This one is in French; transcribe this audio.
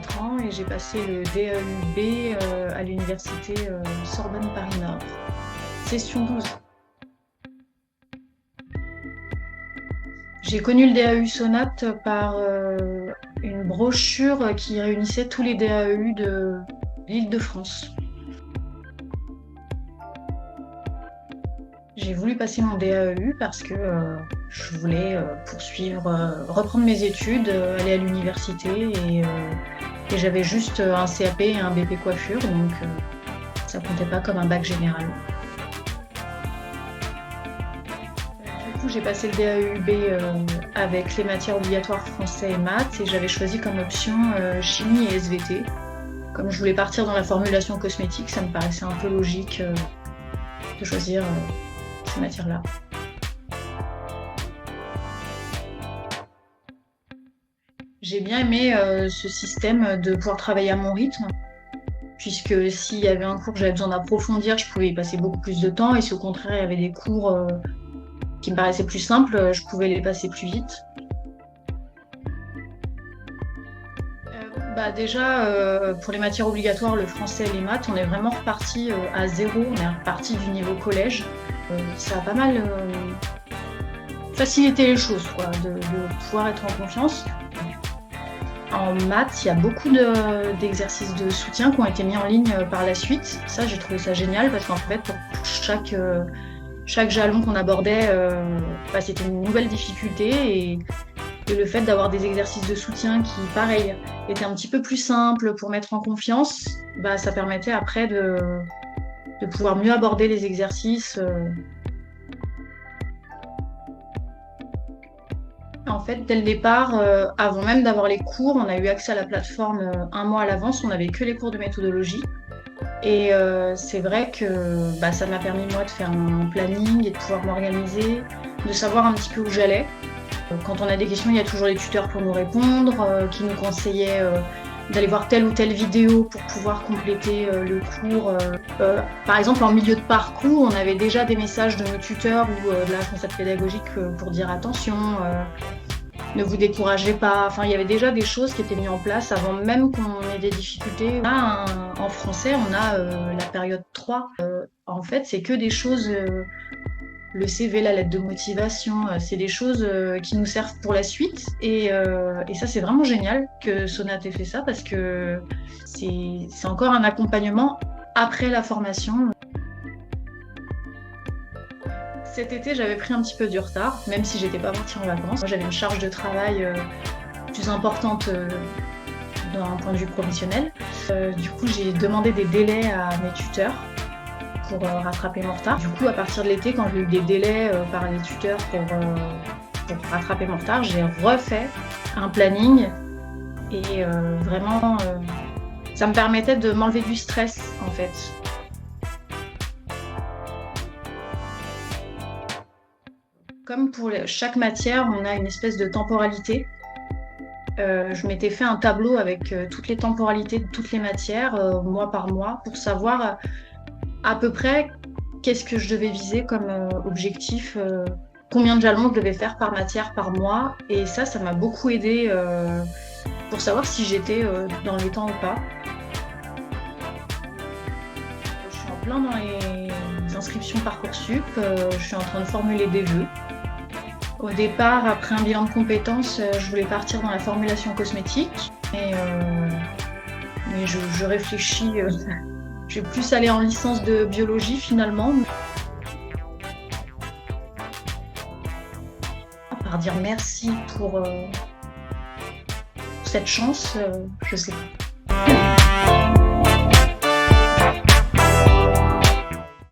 4 ans et j'ai passé le DAUB à l'université Sorbonne Paris Nord. Session 12. J'ai connu le DAU Sonate par une brochure qui réunissait tous les DAU de l'Île-de-France. J'ai voulu passer mon DAEU parce que je voulais reprendre mes études, aller à l'université et j'avais juste un CAP et un BP coiffure, donc ça comptait pas comme un bac général. Du coup, j'ai passé le DAUB avec les matières obligatoires français et maths et j'avais choisi comme option chimie et SVT. Comme je voulais partir dans la formulation cosmétique, ça me paraissait un peu logique de choisir ces matières-là. J'ai bien aimé ce système de pouvoir travailler à mon rythme, puisque s'il y avait un cours que j'avais besoin d'approfondir, je pouvais y passer beaucoup plus de temps, et si au contraire il y avait des cours qui me paraissaient plus simples, je pouvais les passer plus vite. Déjà, pour les matières obligatoires, le français et les maths, on est vraiment reparti à zéro, on est reparti du niveau collège. Ça a pas mal facilité les choses, quoi, de pouvoir être en confiance. En maths, il y a beaucoup d'exercices de soutien qui ont été mis en ligne par la suite. Ça, j'ai trouvé ça génial parce qu'en fait, pour chaque jalon qu'on abordait, c'était une nouvelle difficulté et le fait d'avoir des exercices de soutien qui, pareil, étaient un petit peu plus simples pour mettre en confiance, ça permettait après de pouvoir mieux aborder les exercices. En fait, dès le départ, avant même d'avoir les cours, on a eu accès à la plateforme un mois à l'avance, on n'avait que les cours de méthodologie. Et c'est vrai que ça m'a permis, moi, de faire un planning et de pouvoir m'organiser, de savoir un petit peu où j'allais. Quand on a des questions, il y a toujours les tuteurs pour nous répondre, qui nous conseillaient d'aller voir telle ou telle vidéo pour pouvoir compléter le cours. Par exemple, en milieu de parcours, on avait déjà des messages de nos tuteurs ou de la responsable pédagogique pour dire attention, ne vous découragez pas. Enfin, il y avait déjà des choses qui étaient mises en place avant même qu'on ait des difficultés. Là, en français, on a la période 3. En fait, c'est que des choses... Le CV, la lettre de motivation, c'est des choses qui nous servent pour la suite. Et ça, c'est vraiment génial que Sonate ait fait ça parce que c'est encore un accompagnement après la formation. Cet été, j'avais pris un petit peu du retard, même si j'étais pas partie en vacances. Moi, j'avais une charge de travail plus importante d'un point de vue professionnel. Du coup, j'ai demandé des délais à mes tuteurs pour rattraper mon retard. Du coup, à partir de l'été, quand j'ai eu des délais par les tuteurs pour rattraper mon retard, j'ai refait un planning et vraiment, ça me permettait de m'enlever du stress, en fait. Comme pour chaque matière, on a une espèce de temporalité. Je m'étais fait un tableau avec toutes les temporalités de toutes les matières, mois par mois, pour savoir à peu près qu'est-ce que je devais viser comme objectif, combien de jalons je devais faire par matière par mois. Et ça m'a beaucoup aidé pour savoir si j'étais dans les temps ou pas. Je suis en plein dans les inscriptions Parcoursup, je suis en train de formuler des vœux. Au départ, après un bilan de compétences, je voulais partir dans la formulation cosmétique. Mais je réfléchis... Je vais plus aller en licence de biologie finalement. À part dire merci pour cette chance, je sais pas.